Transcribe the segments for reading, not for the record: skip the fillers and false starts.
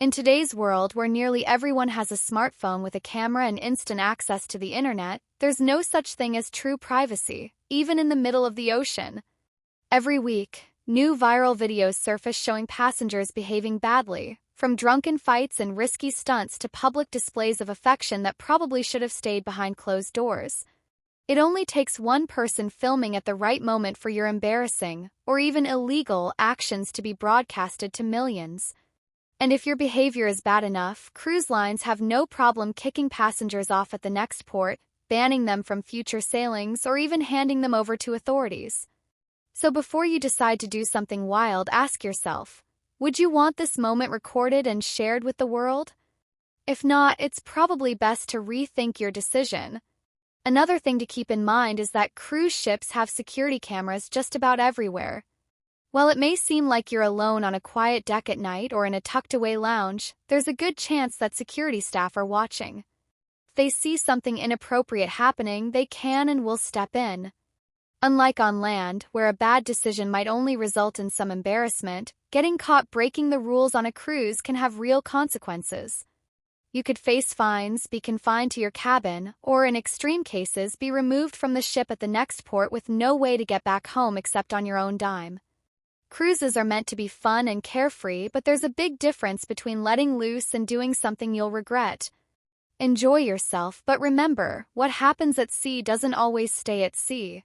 In today's world where nearly everyone has a smartphone with a camera and instant access to the internet, there's no such thing as true privacy, even in the middle of the ocean. Every week, new viral videos surface showing passengers behaving badly, from drunken fights and risky stunts to public displays of affection that probably should have stayed behind closed doors. It only takes one person filming at the right moment for your embarrassing, or even illegal, actions to be broadcasted to millions. And if your behavior is bad enough, cruise lines have no problem kicking passengers off at the next port, banning them from future sailings, or even handing them over to authorities. So before you decide to do something wild, ask yourself, would you want this moment recorded and shared with the world? If not, it's probably best to rethink your decision. Another thing to keep in mind is that cruise ships have security cameras just about everywhere. While it may seem like you're alone on a quiet deck at night or in a tucked-away lounge, there's a good chance that security staff are watching. If they see something inappropriate happening, they can and will step in. Unlike on land, where a bad decision might only result in some embarrassment, getting caught breaking the rules on a cruise can have real consequences. You could face fines, be confined to your cabin, or in extreme cases be removed from the ship at the next port with no way to get back home except on your own dime. Cruises are meant to be fun and carefree, but there's a big difference between letting loose and doing something you'll regret. Enjoy yourself, but remember, what happens at sea doesn't always stay at sea.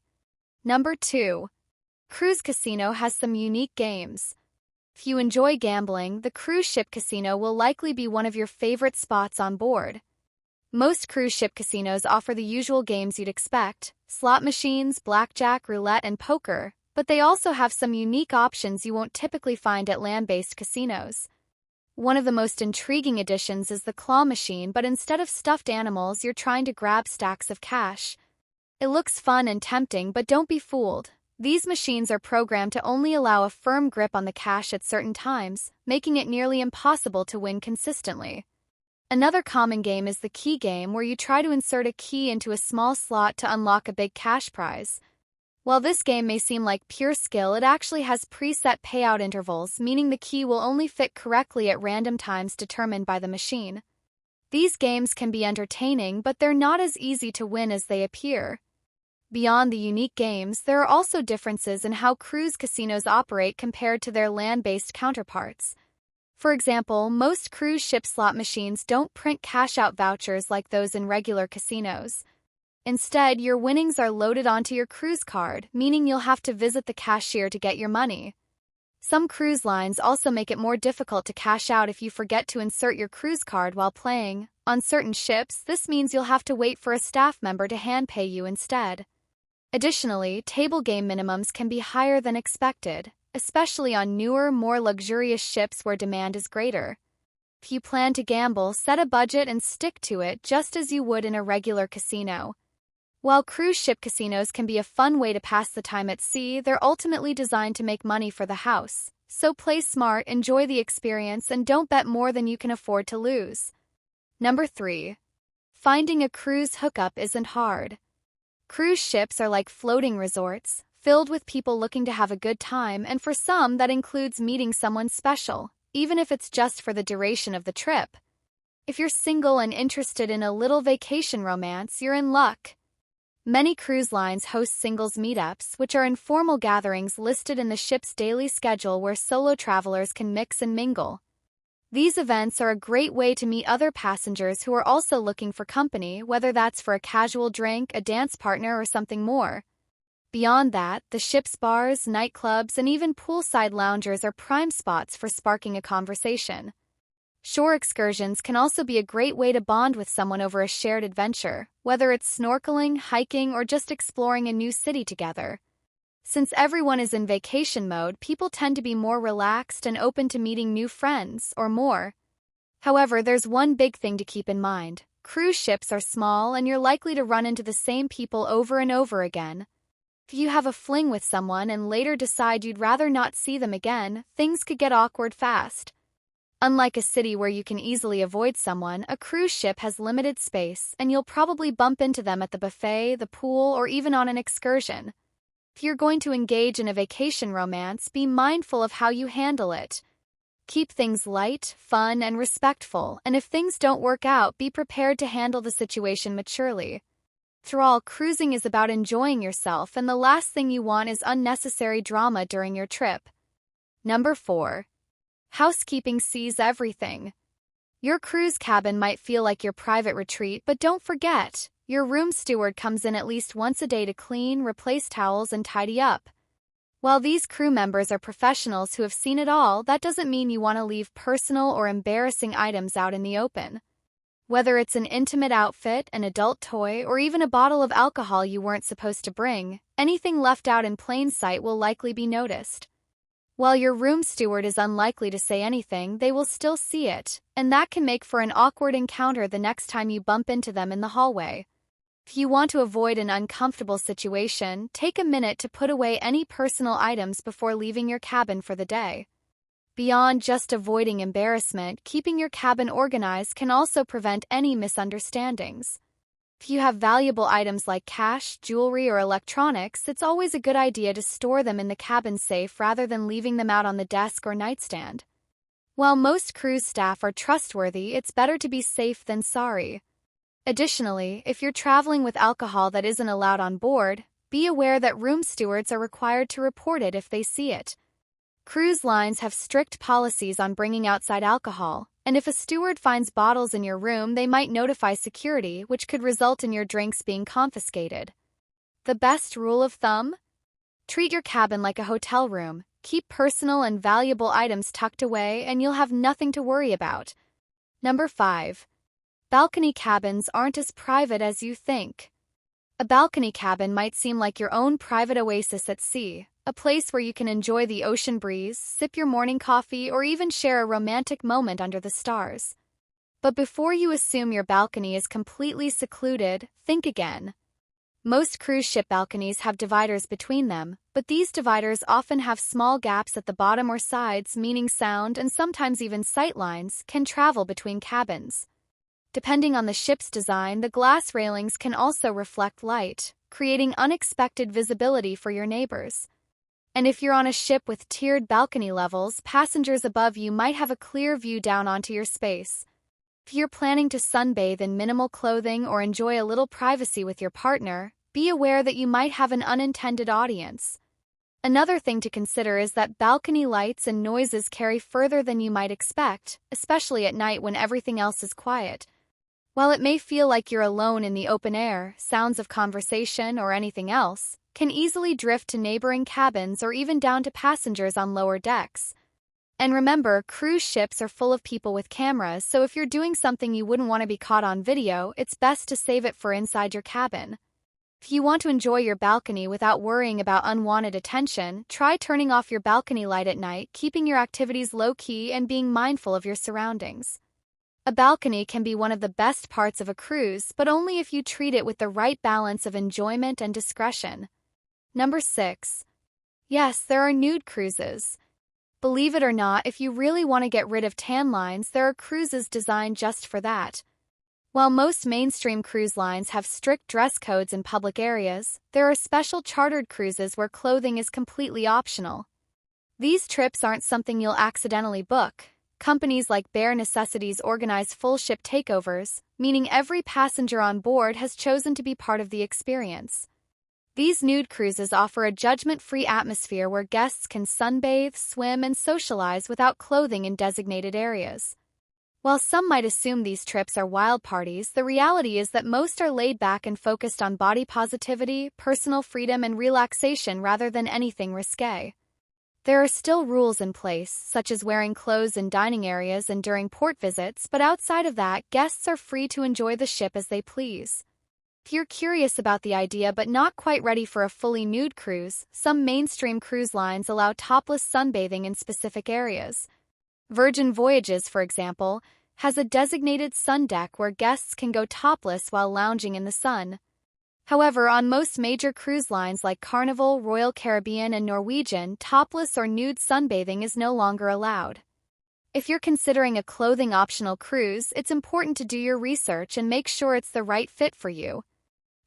Number 2. Cruise casino has some unique games. If you enjoy gambling, the cruise ship casino will likely be one of your favorite spots on board. Most cruise ship casinos offer the usual games you'd expect: slot machines, blackjack, roulette, and poker, but they also have some unique options you won't typically find at land-based casinos. One of the most intriguing additions is the claw machine, but instead of stuffed animals, you're trying to grab stacks of cash. It looks fun and tempting, but don't be fooled. These machines are programmed to only allow a firm grip on the cash at certain times, making it nearly impossible to win consistently. Another common game is the key game, where you try to insert a key into a small slot to unlock a big cash prize. While this game may seem like pure skill, it actually has preset payout intervals, meaning the key will only fit correctly at random times determined by the machine. These games can be entertaining, but they're not as easy to win as they appear. Beyond the unique games, there are also differences in how cruise casinos operate compared to their land-based counterparts. For example, most cruise ship slot machines don't print cash-out vouchers like those in regular casinos. Instead, your winnings are loaded onto your cruise card, meaning you'll have to visit the cashier to get your money. Some cruise lines also make it more difficult to cash out if you forget to insert your cruise card while playing. On certain ships, this means you'll have to wait for a staff member to hand pay you instead. Additionally, table game minimums can be higher than expected, especially on newer, more luxurious ships where demand is greater. If you plan to gamble, set a budget and stick to it just as you would in a regular casino. While cruise ship casinos can be a fun way to pass the time at sea, they're ultimately designed to make money for the house. So play smart, enjoy the experience, and don't bet more than you can afford to lose. Number 3. Finding a cruise hookup isn't hard. Cruise ships are like floating resorts, filled with people looking to have a good time, and for some that includes meeting someone special, even if it's just for the duration of the trip. If you're single and interested in a little vacation romance, you're in luck. Many cruise lines host singles meetups, which are informal gatherings listed in the ship's daily schedule where solo travelers can mix and mingle. These events are a great way to meet other passengers who are also looking for company, whether that's for a casual drink, a dance partner, or something more. Beyond that, the ship's bars, nightclubs, and even poolside loungers are prime spots for sparking a conversation. Shore excursions can also be a great way to bond with someone over a shared adventure, whether it's snorkeling, hiking, or just exploring a new city together. Since everyone is in vacation mode, people tend to be more relaxed and open to meeting new friends, or more. However, there's one big thing to keep in mind. Cruise ships are small, and you're likely to run into the same people over and over again. If you have a fling with someone and later decide you'd rather not see them again, things could get awkward fast. Unlike a city where you can easily avoid someone, a cruise ship has limited space, and you'll probably bump into them at the buffet, the pool, or even on an excursion. If you're going to engage in a vacation romance, be mindful of how you handle it. Keep things light, fun, and respectful, and if things don't work out, be prepared to handle the situation maturely. After all, cruising is about enjoying yourself, and the last thing you want is unnecessary drama during your trip. Number 4. Housekeeping sees everything. Your cruise cabin might feel like your private retreat, but don't forget, your room steward comes in at least once a day to clean, replace towels, and tidy up. While these crew members are professionals who have seen it all, that doesn't mean you want to leave personal or embarrassing items out in the open. Whether it's an intimate outfit, an adult toy, or even a bottle of alcohol you weren't supposed to bring, anything left out in plain sight will likely be noticed. While your room steward is unlikely to say anything, they will still see it, and that can make for an awkward encounter the next time you bump into them in the hallway. If you want to avoid an uncomfortable situation, take a minute to put away any personal items before leaving your cabin for the day. Beyond just avoiding embarrassment, keeping your cabin organized can also prevent any misunderstandings. If you have valuable items like cash, jewelry, or electronics, it's always a good idea to store them in the cabin safe rather than leaving them out on the desk or nightstand. While most cruise staff are trustworthy, it's better to be safe than sorry. Additionally, if you're traveling with alcohol that isn't allowed on board, be aware that room stewards are required to report it if they see it. Cruise lines have strict policies on bringing outside alcohol, and if a steward finds bottles in your room, they might notify security, which could result in your drinks being confiscated. The best rule of thumb? Treat your cabin like a hotel room, keep personal and valuable items tucked away, and you'll have nothing to worry about. Number 5. Balcony cabins aren't as private as you think. A balcony cabin might seem like your own private oasis at sea, a place where you can enjoy the ocean breeze, sip your morning coffee, or even share a romantic moment under the stars. But before you assume your balcony is completely secluded, think again. Most cruise ship balconies have dividers between them, but these dividers often have small gaps at the bottom or sides, meaning sound and sometimes even sight lines can travel between cabins. Depending on the ship's design, the glass railings can also reflect light, creating unexpected visibility for your neighbors. And if you're on a ship with tiered balcony levels, passengers above you might have a clear view down onto your space. If you're planning to sunbathe in minimal clothing or enjoy a little privacy with your partner, be aware that you might have an unintended audience. Another thing to consider is that balcony lights and noises carry further than you might expect, especially at night when everything else is quiet. While it may feel like you're alone in the open air, sounds of conversation or anything else can easily drift to neighboring cabins or even down to passengers on lower decks. And remember, cruise ships are full of people with cameras, so if you're doing something you wouldn't want to be caught on video, it's best to save it for inside your cabin. If you want to enjoy your balcony without worrying about unwanted attention, try turning off your balcony light at night, keeping your activities low-key and being mindful of your surroundings. A balcony can be one of the best parts of a cruise, but only if you treat it with the right balance of enjoyment and discretion. Number 6. Yes, there are nude cruises. Believe it or not, if you really want to get rid of tan lines, there are cruises designed just for that. While most mainstream cruise lines have strict dress codes in public areas, there are special chartered cruises where clothing is completely optional. These trips aren't something you'll accidentally book. Companies like Bare Necessities organize full ship takeovers, meaning every passenger on board has chosen to be part of the experience. These nude cruises offer a judgment-free atmosphere where guests can sunbathe, swim, and socialize without clothing in designated areas. While some might assume these trips are wild parties, the reality is that most are laid back and focused on body positivity, personal freedom, and relaxation rather than anything risque. There are still rules in place, such as wearing clothes in dining areas and during port visits, but outside of that, guests are free to enjoy the ship as they please. If you're curious about the idea but not quite ready for a fully nude cruise, some mainstream cruise lines allow topless sunbathing in specific areas. Virgin Voyages, for example, has a designated sun deck where guests can go topless while lounging in the sun. However, on most major cruise lines like Carnival, Royal Caribbean, and Norwegian, topless or nude sunbathing is no longer allowed. If you're considering a clothing-optional cruise, it's important to do your research and make sure it's the right fit for you.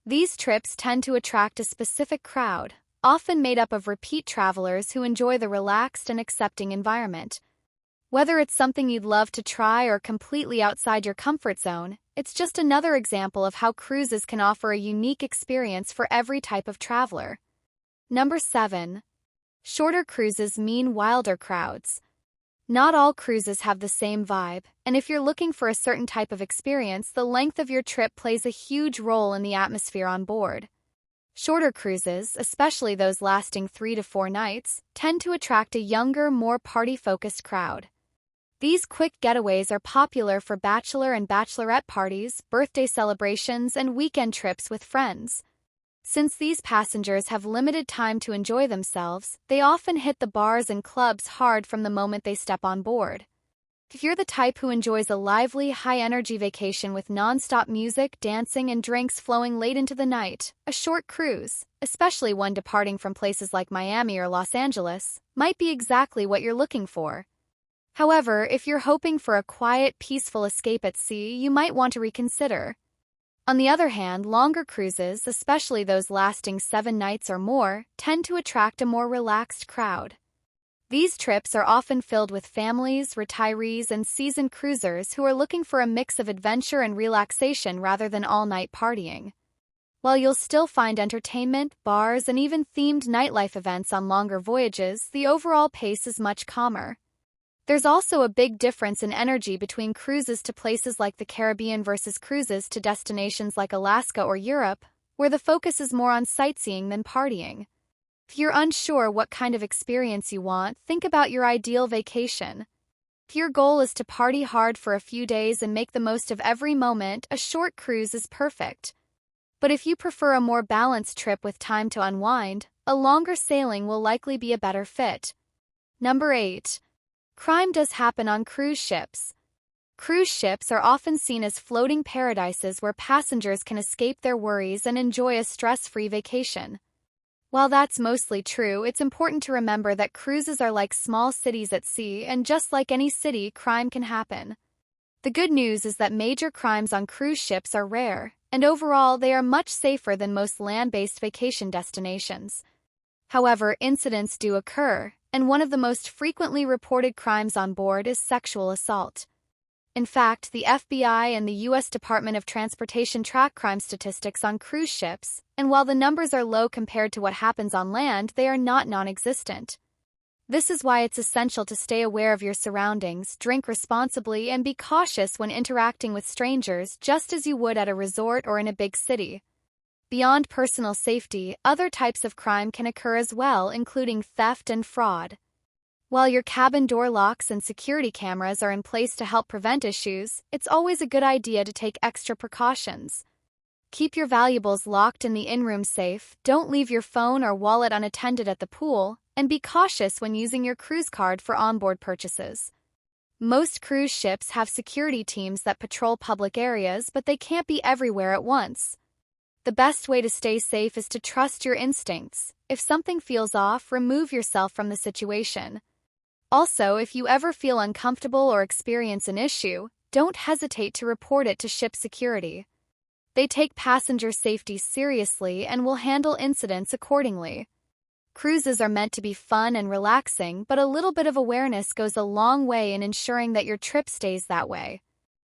These trips tend to attract a specific crowd, often made up of repeat travelers who enjoy the relaxed and accepting environment. Whether it's something you'd love to try or completely outside your comfort zone, it's just another example of how cruises can offer a unique experience for every type of traveler. Number 7. Shorter cruises mean wilder crowds. Not all cruises have the same vibe, and if you're looking for a certain type of experience, the length of your trip plays a huge role in the atmosphere on board. Shorter cruises, especially those lasting 3 to 4 nights, tend to attract a younger, more party-focused crowd. These quick getaways are popular for bachelor and bachelorette parties, birthday celebrations, and weekend trips with friends. Since these passengers have limited time to enjoy themselves, they often hit the bars and clubs hard from the moment they step on board. If you're the type who enjoys a lively, high-energy vacation with non-stop music, dancing, and drinks flowing late into the night, a short cruise, especially one departing from places like Miami or Los Angeles, might be exactly what you're looking for. However, if you're hoping for a quiet, peaceful escape at sea, you might want to reconsider. On the other hand, longer cruises, especially those lasting 7 nights or more, tend to attract a more relaxed crowd. These trips are often filled with families, retirees, and seasoned cruisers who are looking for a mix of adventure and relaxation rather than all-night partying. While you'll still find entertainment, bars, and even themed nightlife events on longer voyages, the overall pace is much calmer. There's also a big difference in energy between cruises to places like the Caribbean versus cruises to destinations like Alaska or Europe, where the focus is more on sightseeing than partying. If you're unsure what kind of experience you want, think about your ideal vacation. If your goal is to party hard for a few days and make the most of every moment, a short cruise is perfect. But if you prefer a more balanced trip with time to unwind, a longer sailing will likely be a better fit. Number 8. Crime does happen on cruise ships. Cruise ships are often seen as floating paradises where passengers can escape their worries and enjoy a stress-free vacation. While that's mostly true, it's important to remember that cruises are like small cities at sea, and just like any city, crime can happen. The good news is that major crimes on cruise ships are rare, and overall they are much safer than most land-based vacation destinations. However, incidents do occur, and one of the most frequently reported crimes on board is sexual assault. In fact, the FBI and the U.S. Department of Transportation track crime statistics on cruise ships, and while the numbers are low compared to what happens on land, they are not non-existent. This is why it's essential to stay aware of your surroundings, drink responsibly, and be cautious when interacting with strangers, just as you would at a resort or in a big city. Beyond personal safety, other types of crime can occur as well, including theft and fraud. While your cabin door locks and security cameras are in place to help prevent issues, it's always a good idea to take extra precautions. Keep your valuables locked in the in-room safe, don't leave your phone or wallet unattended at the pool, and be cautious when using your cruise card for onboard purchases. Most cruise ships have security teams that patrol public areas, but they can't be everywhere at once. The best way to stay safe is to trust your instincts. If something feels off, remove yourself from the situation. Also, if you ever feel uncomfortable or experience an issue, don't hesitate to report it to ship security. They take passenger safety seriously and will handle incidents accordingly. Cruises are meant to be fun and relaxing, but a little bit of awareness goes a long way in ensuring that your trip stays that way.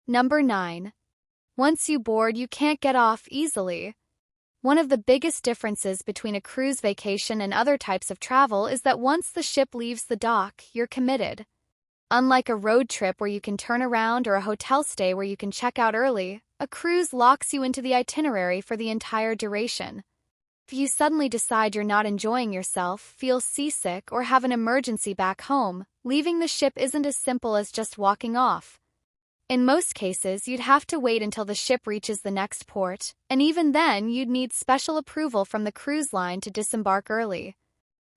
Number 9. Once you board, you can't get off easily. One of the biggest differences between a cruise vacation and other types of travel is that once the ship leaves the dock, you're committed. Unlike a road trip where you can turn around or a hotel stay where you can check out early, a cruise locks you into the itinerary for the entire duration. If you suddenly decide you're not enjoying yourself, feel seasick, or have an emergency back home, leaving the ship isn't as simple as just walking off. In most cases, you'd have to wait until the ship reaches the next port, and even then, you'd need special approval from the cruise line to disembark early.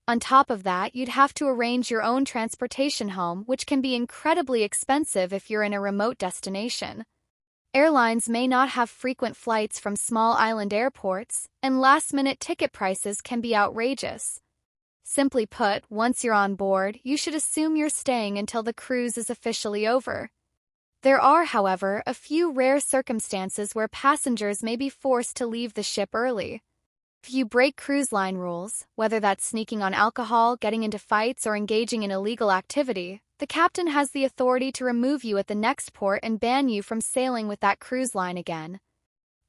On top of that, you'd have to arrange your own transportation home, which can be incredibly expensive if you're in a remote destination. Airlines may not have frequent flights from small island airports, and last-minute ticket prices can be outrageous. Simply put, once you're on board, you should assume you're staying until the cruise is officially over. There are, however, a few rare circumstances where passengers may be forced to leave the ship early. If you break cruise line rules, whether that's sneaking on alcohol, getting into fights, or engaging in illegal activity, the captain has the authority to remove you at the next port and ban you from sailing with that cruise line again.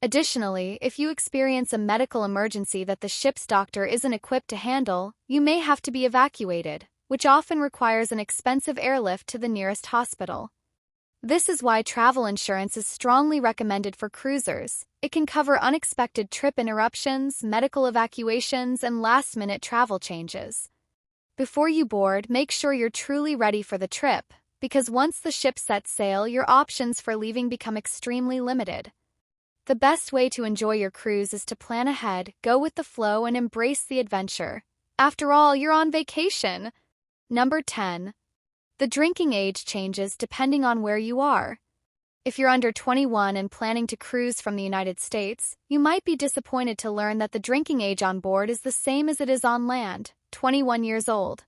Additionally, if you experience a medical emergency that the ship's doctor isn't equipped to handle, you may have to be evacuated, which often requires an expensive airlift to the nearest hospital. This is why travel insurance is strongly recommended for cruisers. It can cover unexpected trip interruptions, medical evacuations, and last-minute travel changes. Before you board, make sure you're truly ready for the trip, because once the ship sets sail, your options for leaving become extremely limited. The best way to enjoy your cruise is to plan ahead, go with the flow, and embrace the adventure. After all, you're on vacation. Number 10. The drinking age changes depending on where you are. If you're under 21 and planning to cruise from the United States, you might be disappointed to learn that the drinking age on board is the same as it is on land, 21 years old.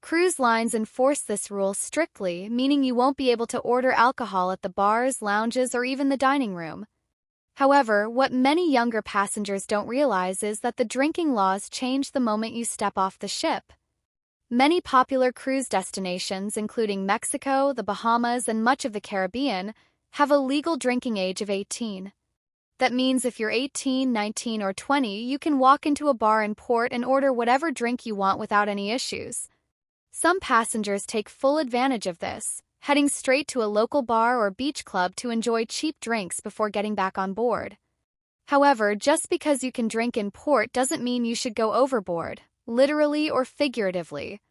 Cruise lines enforce this rule strictly, meaning you won't be able to order alcohol at the bars, lounges, or even the dining room. However, what many younger passengers don't realize is that the drinking laws change the moment you step off the ship. Many popular cruise destinations, including Mexico, the Bahamas, and much of the Caribbean, have a legal drinking age of 18. That means if you're 18, 19, or 20, you can walk into a bar in port and order whatever drink you want without any issues. Some passengers take full advantage of this, heading straight to a local bar or beach club to enjoy cheap drinks before getting back on board. However, just because you can drink in port doesn't mean you should go overboard, literally or figuratively.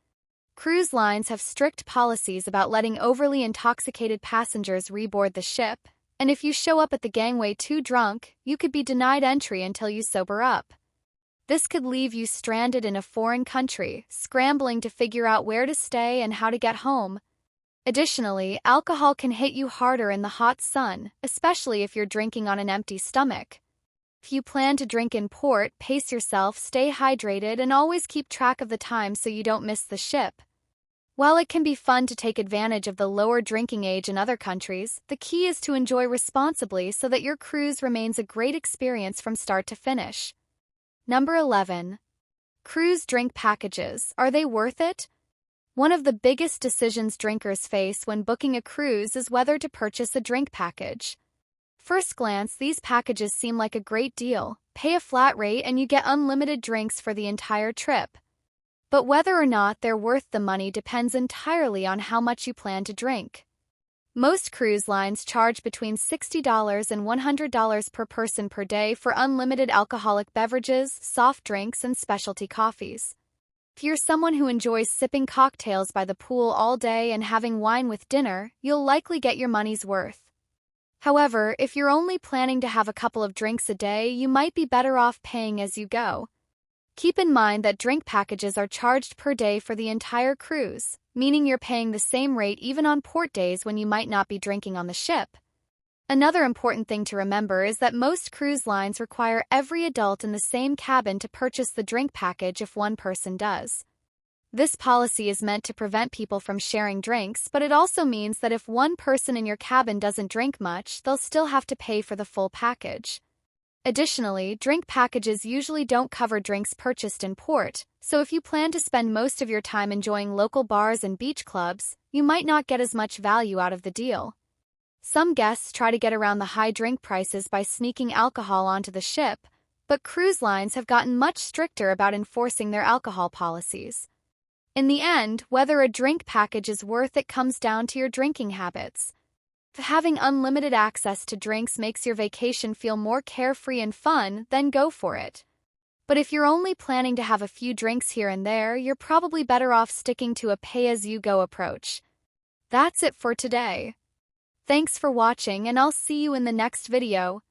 Cruise lines have strict policies about letting overly intoxicated passengers reboard the ship, and if you show up at the gangway too drunk, you could be denied entry until you sober up. This could leave you stranded in a foreign country, scrambling to figure out where to stay and how to get home. Additionally, alcohol can hit you harder in the hot sun, especially if you're drinking on an empty stomach. If you plan to drink in port, pace yourself, stay hydrated, and always keep track of the time so you don't miss the ship. While it can be fun to take advantage of the lower drinking age in other countries, the key is to enjoy responsibly so that your cruise remains a great experience from start to finish. Number 11. Cruise drink packages. Are they worth it? One of the biggest decisions drinkers face when booking a cruise is whether to purchase a drink package. First glance, these packages seem like a great deal. Pay a flat rate and you get unlimited drinks for the entire trip. But whether or not they're worth the money depends entirely on how much you plan to drink. Most cruise lines charge between $60 and $100 per person per day for unlimited alcoholic beverages, soft drinks, and specialty coffees. If you're someone who enjoys sipping cocktails by the pool all day and having wine with dinner, you'll likely get your money's worth. However, if you're only planning to have a couple of drinks a day, you might be better off paying as you go. Keep in mind that drink packages are charged per day for the entire cruise, meaning you're paying the same rate even on port days when you might not be drinking on the ship. Another important thing to remember is that most cruise lines require every adult in the same cabin to purchase the drink package if one person does. This policy is meant to prevent people from sharing drinks, but it also means that if one person in your cabin doesn't drink much, they'll still have to pay for the full package. Additionally, drink packages usually don't cover drinks purchased in port, so if you plan to spend most of your time enjoying local bars and beach clubs, you might not get as much value out of the deal. Some guests try to get around the high drink prices by sneaking alcohol onto the ship, but cruise lines have gotten much stricter about enforcing their alcohol policies. In the end, whether a drink package is worth it comes down to your drinking habits. If having unlimited access to drinks makes your vacation feel more carefree and fun, then go for it. But if you're only planning to have a few drinks here and there, you're probably better off sticking to a pay-as-you-go approach. That's it for today. Thanks for watching, and I'll see you in the next video.